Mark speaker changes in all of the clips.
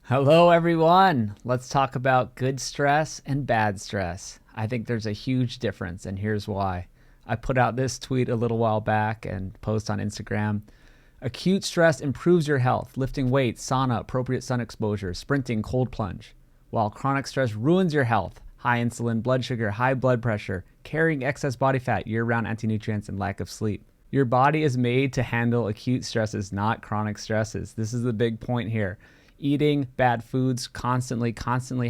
Speaker 1: Hello, everyone. Let's talk about good stress and bad stress. I think there's a huge difference, and here's why. I put out this tweet a little while back and post on Instagram. Acute stress improves your health, lifting weights, sauna, appropriate sun exposure, sprinting, cold plunge, while chronic stress ruins your health. High insulin, blood sugar, high blood pressure, carrying excess body fat, year round anti-nutrients, and lack of sleep. Your body is made to handle acute stresses, not chronic stresses. This is the big point here. Eating bad foods constantly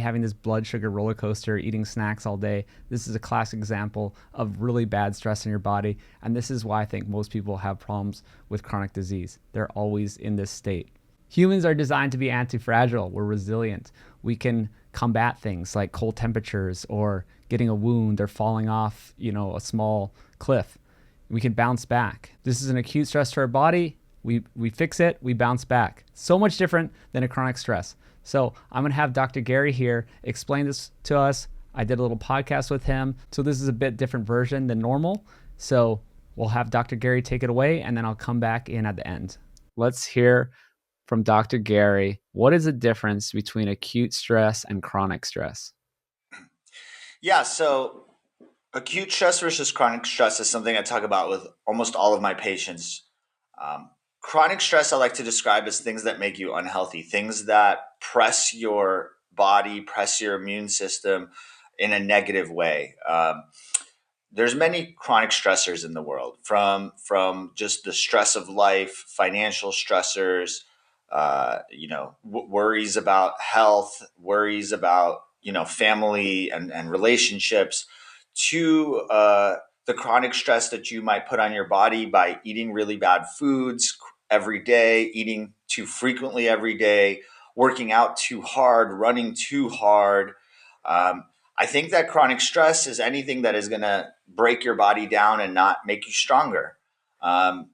Speaker 1: having this blood sugar roller coaster, eating snacks all day. This is a classic example of really bad stress in your body. And this is why I think most people have problems with chronic disease. They're always in this state. Humans are designed to be anti-fragile. We're resilient. We can combat things like cold temperatures or getting a wound or falling off, a small cliff. We can bounce back. This is an acute stress to our body. We fix it, we bounce back. So much different than a chronic stress. So I'm going to have Dr. Gary here explain this to us. I did a little podcast with him. So this is a bit different version than normal. So we'll have Dr. Gary take it away, and then I'll come back in at the end. Let's hear from Dr. Gary. What is the difference between acute stress and chronic stress?
Speaker 2: Yeah, so acute stress versus chronic stress is something I talk about with almost all of my patients. Chronic stress I like to describe as things that make you unhealthy, things that press your body, press your immune system in a negative way. There's many chronic stressors in the world, from just the stress of life, financial stressors, worries about health, worries about family and relationships, to the chronic stress that you might put on your body by eating really bad foods every day, eating too frequently every day, working out too hard, running too hard. I think that chronic stress is anything that is going to break your body down and not make you stronger. Um,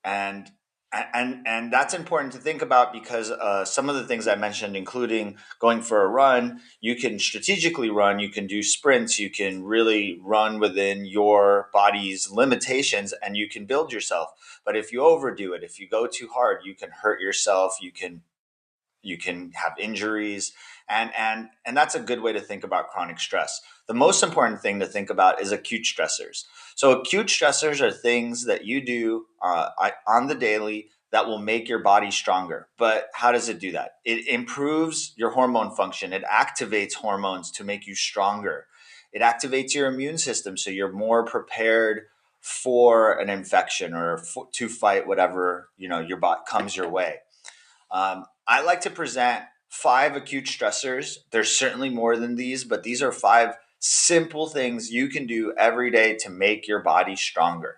Speaker 2: and and that's important to think about because some of the things I mentioned, including going for a run, you can strategically run, you can do sprints, you can really run within your body's limitations, and you can build yourself. But if you overdo it, if you go too hard, you can hurt yourself. You can have injuries, and that's a good way to think about chronic stress. The most important thing to think about is acute stressors. So acute stressors are things that you do on the daily that will make your body stronger. But how does it do that? It improves your hormone function. It activates hormones to make you stronger. It activates your immune system so you're more prepared for an infection or to fight whatever your body comes your way. I like to present 5 acute stressors. There's certainly more than these, but these are 5 simple things you can do every day to make your body stronger.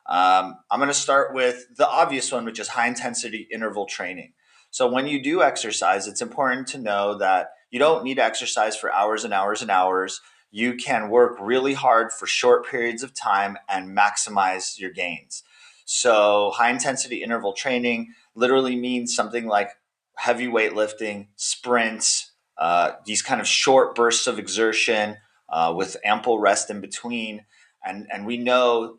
Speaker 2: I'm going to start with the obvious one, which is high intensity interval training. So when you do exercise, it's important to know that you don't need to exercise for hours and hours and hours. You can work really hard for short periods of time and maximize your gains. So high intensity interval training literally means something like heavy weightlifting, sprints, these kind of short bursts of exertion with ample rest in between. And we know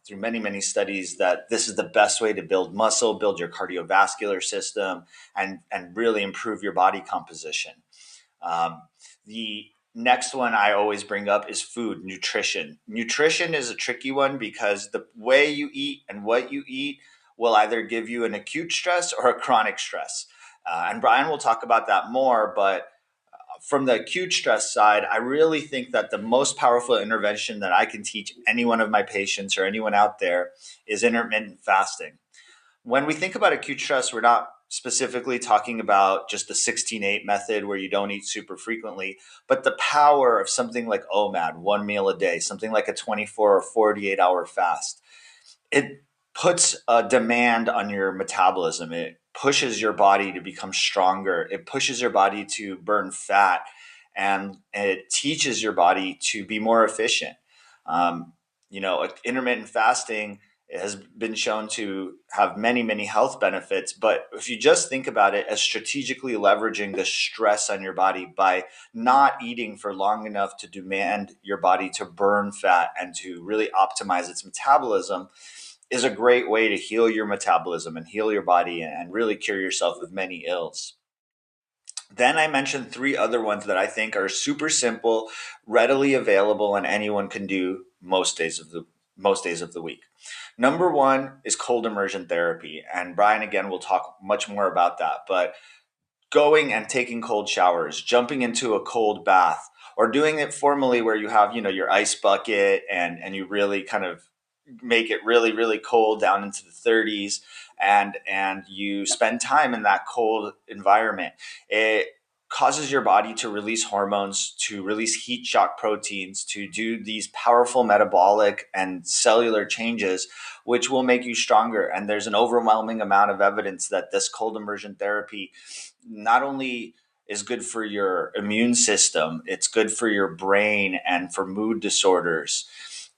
Speaker 2: through many studies that this is the best way to build muscle, build your cardiovascular system, and really improve your body composition. The next one I always bring up is food, nutrition. Nutrition is a tricky one because the way you eat and what you eat will either give you an acute stress or a chronic stress. And Brian will talk about that more, but from the acute stress side, I really think that the most powerful intervention that I can teach any one of my patients or anyone out there is intermittent fasting. When we think about acute stress, we're not specifically talking about just the 16-8 method where you don't eat super frequently, but the power of something like OMAD, 1 meal a day, something like a 24 or 48-hour fast. It puts a demand on your metabolism. It pushes your body to become stronger. It pushes your body to burn fat, and it teaches your body to be more efficient. Intermittent fasting has been shown to have many health benefits. But if you just think about it as strategically leveraging the stress on your body by not eating for long enough to demand your body to burn fat and to really optimize its metabolism, is a great way to heal your metabolism and heal your body and really cure yourself of many ills. Then I mentioned three other ones that I think are super simple, readily available, and anyone can do most days of the week. Number one is cold immersion therapy, and Brian again will talk much more about that. But going and taking cold showers, jumping into a cold bath, or doing it formally where you have, your ice bucket and you really kind of make it really, really cold down into the 30s, and you spend time in that cold environment. It causes your body to release hormones, to release heat shock proteins, to do these powerful metabolic and cellular changes, which will make you stronger. And there's an overwhelming amount of evidence that this cold immersion therapy not only is good for your immune system, it's good for your brain and for mood disorders.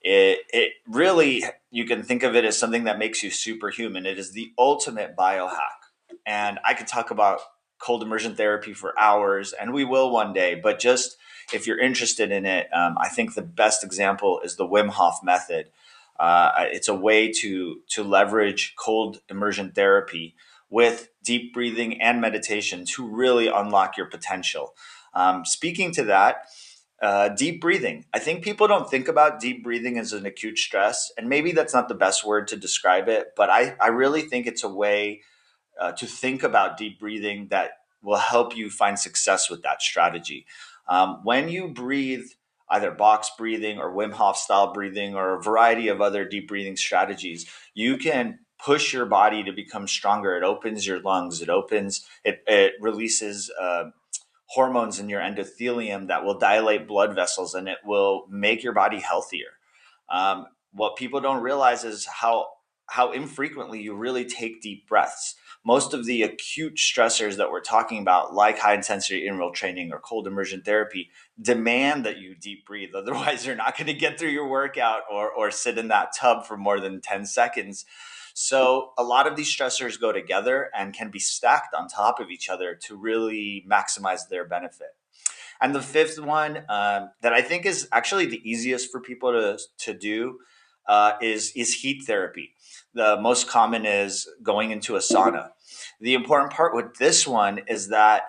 Speaker 2: It really, you can think of it as something that makes you superhuman. It is the ultimate biohack. And I could talk about cold immersion therapy for hours, and we will one day, but just if you're interested in it, I think the best example is the Wim Hof method. It's a way to leverage cold immersion therapy with deep breathing and meditation to really unlock your potential. Speaking to that, deep breathing. I think people don't think about deep breathing as an acute stress, and maybe that's not the best word to describe it, but I really think it's a way to think about deep breathing that will help you find success with that strategy. When you breathe, either box breathing or Wim Hof style breathing or a variety of other deep breathing strategies, you can push your body to become stronger. It opens your lungs. It releases hormones in your endothelium that will dilate blood vessels, and it will make your body healthier. What people don't realize is how infrequently you really take deep breaths. Most of the acute stressors that we're talking about, like high intensity interval training or cold immersion therapy, demand that you deep breathe. Otherwise, you're not going to get through your workout or sit in that tub for more than 10 seconds. So, a lot of these stressors go together and can be stacked on top of each other to really maximize their benefit. And the fifth one that I think is actually the easiest for people to do is heat therapy. The most common is going into a sauna. The important part with this one is that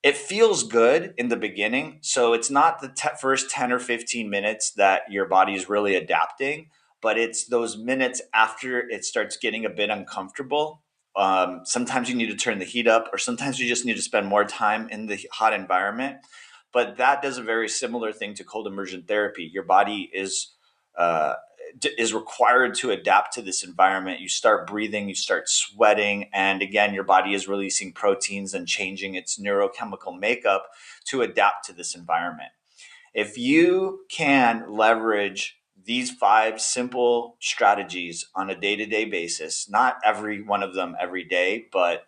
Speaker 2: it feels good in the beginning. So it's not the first 10 or 15 minutes that your body is really adapting, but it's those minutes after it starts getting a bit uncomfortable. Sometimes you need to turn the heat up, or sometimes you just need to spend more time in the hot environment. But that does a very similar thing to cold immersion therapy. Your body uh, is required to adapt to this environment. You start breathing, you start sweating, and again, your body is releasing proteins and changing its neurochemical makeup to adapt to this environment. If you can leverage these five simple strategies on a day-to-day basis, not every one of them every day, but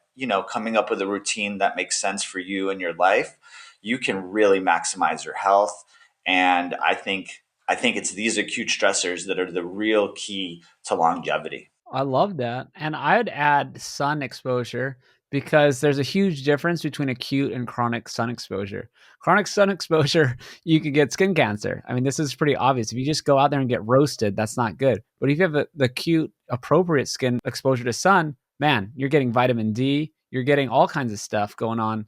Speaker 2: coming up with a routine that makes sense for you and your life, you can really maximize your health. And I think it's these acute stressors that are the real key to longevity.
Speaker 1: I love that. And I'd add sun exposure because there's a huge difference between acute and chronic sun exposure. Chronic sun exposure, you could get skin cancer. I mean, this is pretty obvious. If you just go out there and get roasted, that's not good. But if you have the acute, appropriate skin exposure to sun, man, you're getting vitamin D, you're getting all kinds of stuff going on.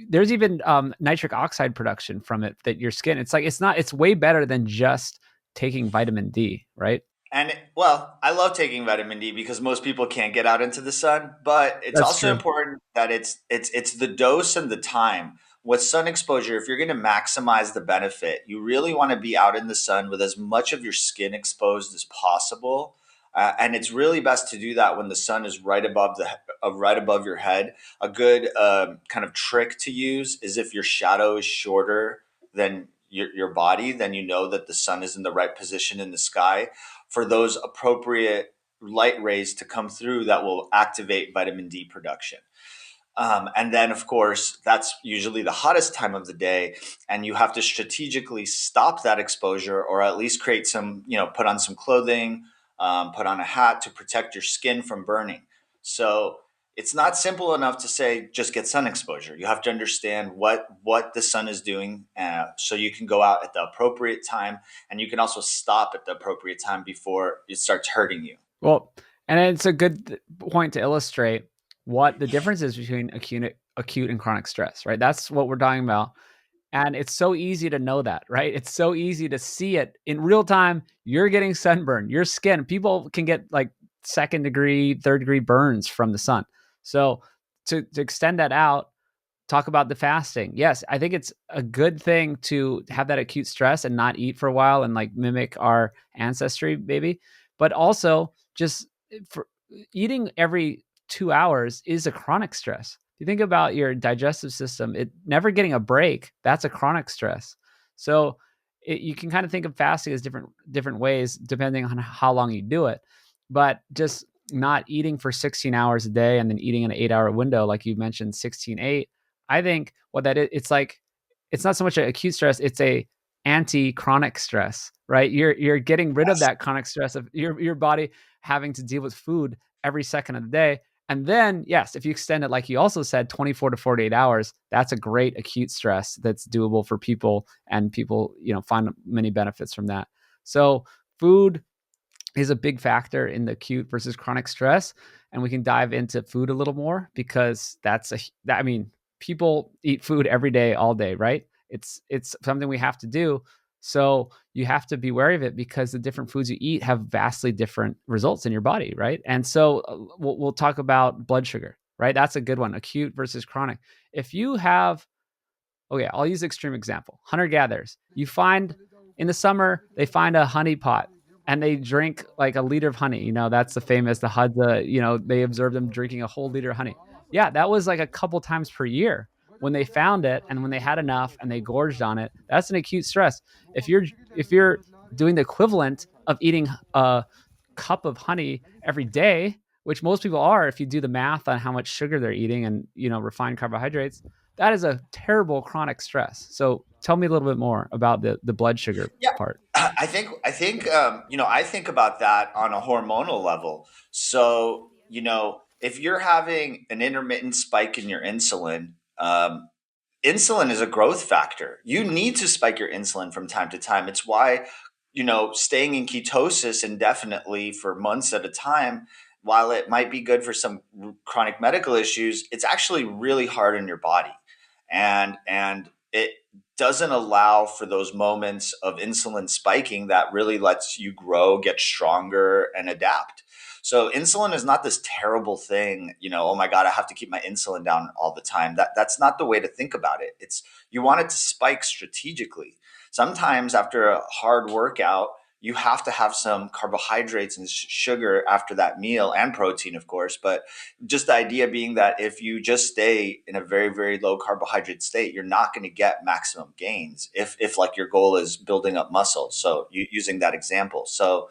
Speaker 1: There's even nitric oxide production from it that your skin, it's way better than just taking vitamin D, right?
Speaker 2: And well, I love taking vitamin D because most people can't get out into the sun, but it's
Speaker 1: That's
Speaker 2: also
Speaker 1: true.
Speaker 2: important that it's the dose and the time. With sun exposure, if you're going to maximize the benefit, you really want to be out in the sun with as much of your skin exposed as possible. And it's really best to do that when the sun is right above your head. A good kind of trick to use is if your shadow is shorter than your body, then you know that the sun is in the right position in the sky for those appropriate light rays to come through that will activate vitamin D production. And then, of course, that's usually the hottest time of the day, and you have to strategically stop that exposure, or at least create some, put on some clothing, put on a hat to protect your skin from burning. So it's not simple enough to say just get sun exposure. You have to understand what the sun is doing, so you can go out at the appropriate time, and you can also stop at the appropriate time before it starts hurting you.
Speaker 1: Well, and it's a good point to illustrate what the difference is between acute and chronic stress, right? That's what we're talking about. And it's so easy to know that, right? It's so easy to see it in real time. You're getting sunburn, your skin, people can get like second degree, third degree burns from the sun. So to extend that out, talk about the fasting. Yes, I think it's a good thing to have that acute stress and not eat for a while and like mimic our ancestry, maybe. But also, just for eating every 2 hours is a chronic stress. If you think about your digestive system, it never getting a break, that's a chronic stress. So you can kind of think of fasting as different ways depending on how long you do it. But just not eating for 16 hours a day and then eating an 8 hour window, like you mentioned, 16/8. I think what that is, it's like it's not so much an acute stress, it's a anti-chronic stress, right? You're getting rid of
Speaker 2: Yes.
Speaker 1: that chronic stress of your body having to deal with food every second of the day. And then, yes, if you extend it, like you also said, 24 to 48 hours, that's a great acute stress that's doable for people, and people, find many benefits from that. So food is a big factor in the acute versus chronic stress. And we can dive into food a little more because I mean, people eat food every day, all day, right? It's something we have to do. So you have to be wary of it because the different foods you eat have vastly different results in your body, right? And so we'll talk about blood sugar, right? That's a good one, acute versus chronic. If you have Okay, I'll use extreme example. Hunter gatherers. You find in the summer they find a honey pot and they drink like a liter of honey. That's the famous the Hadza. They observe them drinking a whole liter of honey. Yeah, that was like a couple times per year when they found it, and when they had enough and they gorged on it. That's an acute stress. If you're doing the equivalent of eating a cup of honey every day, which most people are, if you do the math on how much sugar they're eating and refined carbohydrates, that is a terrible chronic stress. So tell me a little bit more about the blood sugar
Speaker 2: Yeah,
Speaker 1: part.
Speaker 2: I think about that on a hormonal level. So, if you're having an intermittent spike in your insulin, insulin is a growth factor. You need to spike your insulin from time to time. It's why, staying in ketosis indefinitely for months at a time, while it might be good for some chronic medical issues, it's actually really hard on your body. And it doesn't allow for those moments of insulin spiking that really lets you grow, get stronger, and adapt. So insulin is not this terrible thing, oh my God, I have to keep my insulin down all the time. That's not the way to think about it. It's you want it to spike strategically. Sometimes after a hard workout, you have to have some carbohydrates and sugar after that meal, and protein, of course. But just the idea being that if you just stay in a very, very low carbohydrate state, you're not going to get maximum gains if like your goal is building up muscle. So using that example. So,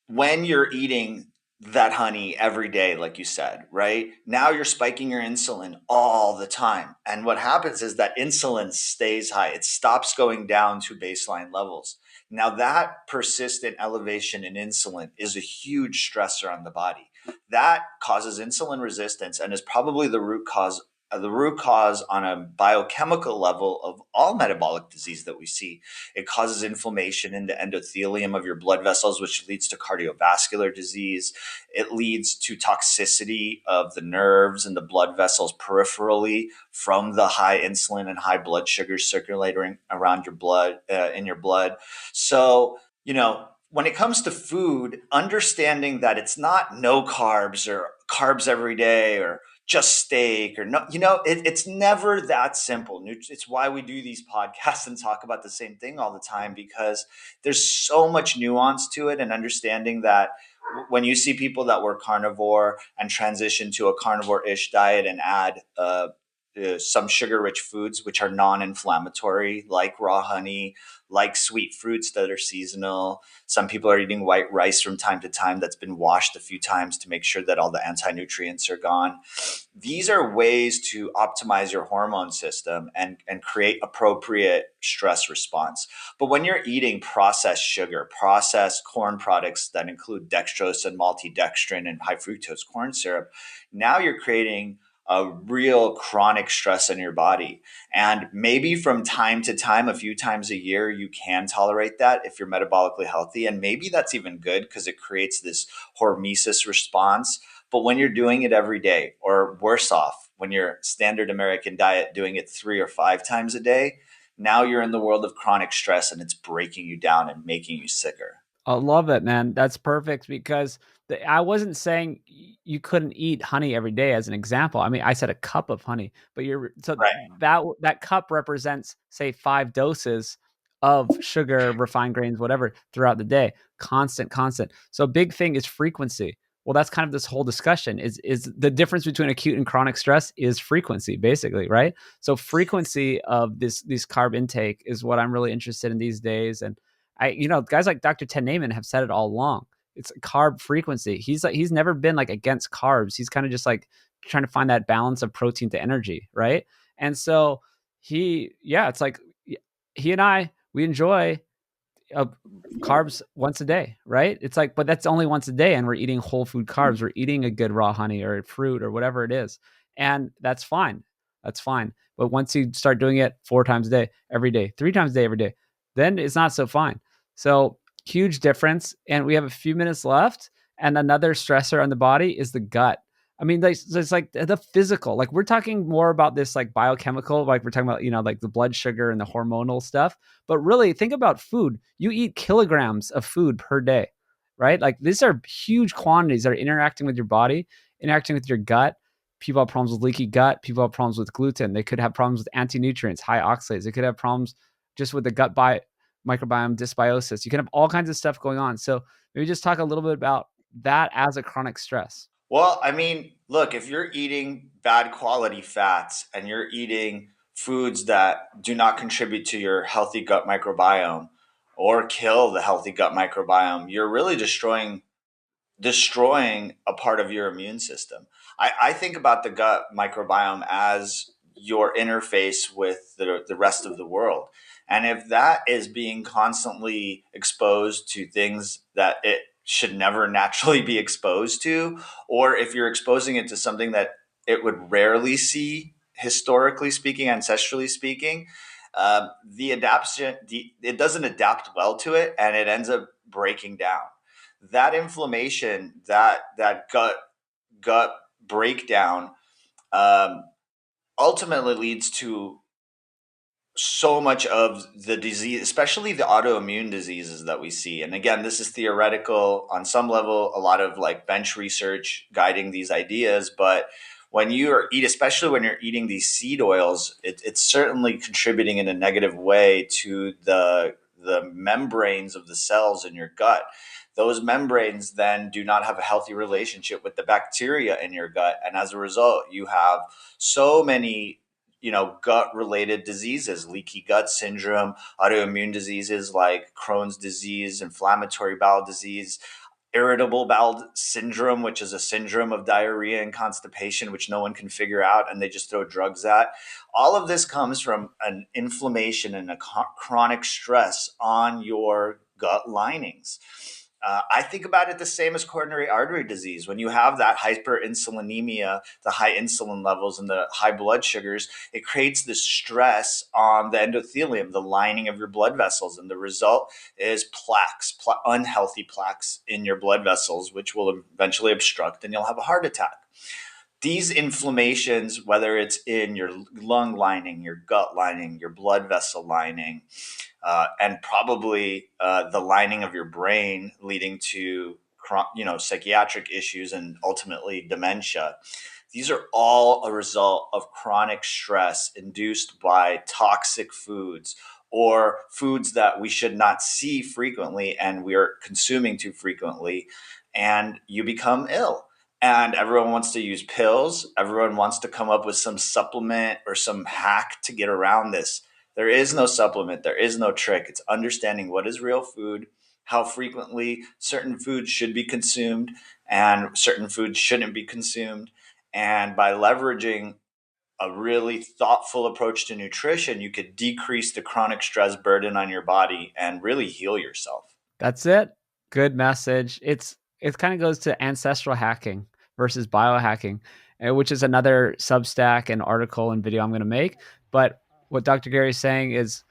Speaker 2: when you're eating that honey every day, like you said, right? Now you're spiking your insulin all the time. And what happens is that insulin stays high. It stops going down to baseline levels. Now that persistent elevation in insulin is a huge stressor on the body. That causes insulin resistance and is probably the root cause on a biochemical level of all metabolic disease that we see. It causes inflammation in the endothelium of your blood vessels, which leads to cardiovascular disease. It leads to toxicity of the nerves and the blood vessels peripherally from the high insulin and high blood sugars circulating around your blood, in your blood. So, when it comes to food, understanding that it's not no carbs or carbs every day or just steak or no, it's never that simple. It's why we do these podcasts and talk about the same thing all the time, because there's so much nuance to it, and understanding that when you see people that were carnivore and transition to a carnivore-ish diet and add some sugar-rich foods which are non-inflammatory, like raw honey, like sweet fruits that are seasonal. Some people are eating white rice from time to time that's been washed a few times to make sure that all the anti-nutrients are gone. These are ways to optimize your hormone system and create appropriate stress response. But when you're eating processed sugar, processed corn products that include dextrose and maltodextrin and high fructose corn syrup, now you're creating a real chronic stress in your body. And maybe from time to time, a few times a year, you can tolerate that if you're metabolically healthy. And maybe that's even good because it creates this hormesis response. But when you're doing it every day, or worse off, when your standard American diet doing it 3 or 5 times a day. Now you're in the world of chronic stress and it's breaking you down and making you sicker.
Speaker 1: I love it, man. That's perfect because I wasn't saying you couldn't eat honey every day as an example. I mean, I said a cup of honey, but you're so
Speaker 2: Right.
Speaker 1: that cup represents say 5 doses of sugar, refined grains, whatever throughout the day. Constant, constant. So big thing is frequency. Well, that's kind of this whole discussion is the difference between acute and chronic stress is frequency, basically, right? So frequency of these carb intake is what I'm really interested in these days. And guys like Dr. Ted Naiman have said it all along. It's carb frequency. He's never been like against carbs. He's kind of just like trying to find that balance of protein to energy, right? And so it's like he and I, we enjoy uh, carbs once a day, right? It's like, but that's only once a day, and we're eating whole food carbs. We're eating a good raw honey or fruit or whatever it is, and that's fine. That's fine. But once you start doing it 4 times a day, every day, 3 times a day, every day, then it's not so fine. So huge difference. And we have a few minutes left. And another stressor on the body is the gut. I mean, like, it's like the physical. Like we're talking more about this like biochemical, like we're talking about, like the blood sugar and the hormonal stuff. But really, think about food. You eat kilograms of food per day, right? Like these are huge quantities that are interacting with your body, interacting with your gut. People have problems with leaky gut. People have problems with gluten. They could have problems with anti-nutrients, high oxalates. They could have problems just with the gut microbiome dysbiosis. You can have all kinds of stuff going on. So maybe just talk a little bit about that as a chronic stress.
Speaker 2: Well, I mean, look, if you're eating bad quality fats and you're eating foods that do not contribute to your healthy gut microbiome or kill the healthy gut microbiome, you're really destroying a part of your immune system. I think about the gut microbiome as your interface with the rest of the world. And if that is being constantly exposed to things that it should never naturally be exposed to, or if you're exposing it to something that it would rarely see, historically speaking, ancestrally speaking, it doesn't adapt well to it and it ends up breaking down that inflammation, that gut breakdown, um, ultimately leads to so much of the disease, especially the autoimmune diseases that we see. And again, this is theoretical on some level, a lot of like bench research guiding these ideas. But especially when you're eating these seed oils, it's certainly contributing in a negative way to the membranes of the cells in your gut. Those membranes then do not have a healthy relationship with the bacteria in your gut. And as a result, you have so many gut related diseases, leaky gut syndrome, autoimmune diseases like Crohn's disease, inflammatory bowel disease, irritable bowel syndrome, which is a syndrome of diarrhea and constipation, which no one can figure out and they just throw drugs at. All of this comes from an inflammation and a chronic stress on your gut linings. I think about it the same as coronary artery disease. When you have that hyperinsulinemia, the high insulin levels and the high blood sugars, it creates this stress on the endothelium, the lining of your blood vessels. And the result is unhealthy plaques in your blood vessels, which will eventually obstruct and you'll have a heart attack. These inflammations, whether it's in your lung lining, your gut lining, your blood vessel lining, and probably the lining of your brain, leading to psychiatric issues and ultimately dementia. These are all a result of chronic stress induced by toxic foods or foods that we should not see frequently and we are consuming too frequently, and you become ill. And everyone wants to use pills. Everyone wants to come up with some supplement or some hack to get around this. There is no supplement. There is no trick. It's understanding what is real food, how frequently certain foods should be consumed, and certain foods shouldn't be consumed. And by leveraging a really thoughtful approach to nutrition, you could decrease the chronic stress burden on your body and really heal yourself.
Speaker 1: That's it. Good message. It kind of goes to ancestral hacking versus biohacking, which is another Substack and article and video I'm going to make. But what Dr. Gary is saying is,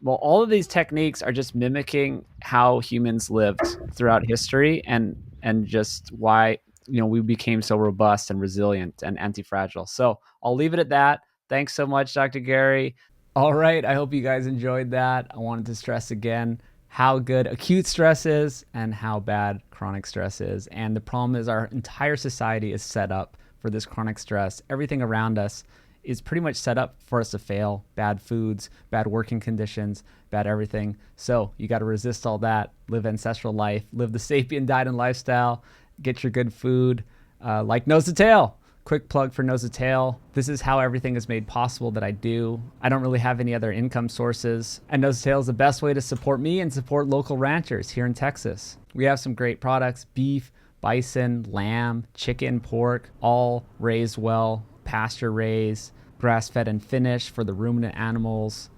Speaker 1: well, all of these techniques are just mimicking how humans lived throughout history and just why we became so robust and resilient and anti-fragile. So I'll leave it at that. Thanks so much, Dr. Gary. All right, I hope you guys enjoyed that. I wanted to stress again how good acute stress is and how bad chronic stress is. And the problem is our entire society is set up for this chronic stress. Everything around us is pretty much set up for us to fail. Bad foods, bad working conditions, bad everything. So you got to resist all that, live ancestral life, live the sapient diet and lifestyle, get your good food, like Nose to Tail. Quick plug for Nose to Tail. This is how everything is made possible that I do. I don't really have any other income sources. And Nose to Tail is the best way to support me and support local ranchers here in Texas. We have some great products: beef, bison, lamb, chicken, pork, all raised well, pasture raised, grass-fed and finished for the ruminant animals,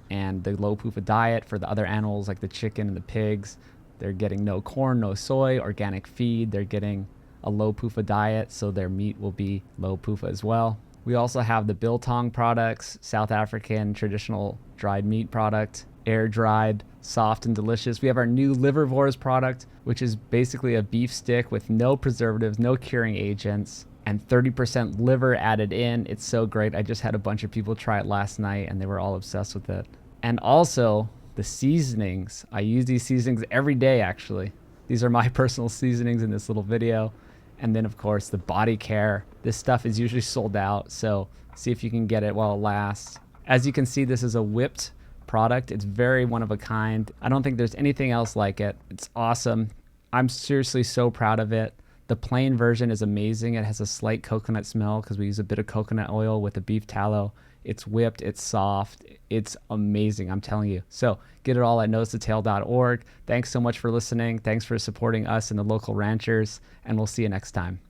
Speaker 1: and the low PUFA diet for the other animals like the chicken and the pigs. They're getting no corn, no soy, organic feed. They're getting a low PUFA diet, so their meat will be low PUFA as well. We also have the Biltong products, South African traditional dried meat product, air dried, soft and delicious. We have our new livervores product, which is basically a beef stick with no preservatives, no curing agents, and 30% liver added in. It's so great. I just had a bunch of people try it last night and they were all obsessed with it. And also the seasonings. I use these seasonings every day, actually. These are my personal seasonings in this little video. And then, of course, the body care. This stuff is usually sold out, so see if you can get it while it lasts. As you can see, this is a whipped product. It's very one of a kind. I don't think there's anything else like it. It's awesome. I'm seriously so proud of it. The plain version is amazing. It has a slight coconut smell because we use a bit of coconut oil with the beef tallow. It's whipped, it's soft, it's amazing, I'm telling you. So get it all at nosetotale.org. Thanks so much for listening. Thanks for supporting us and the local ranchers, and we'll see you next time.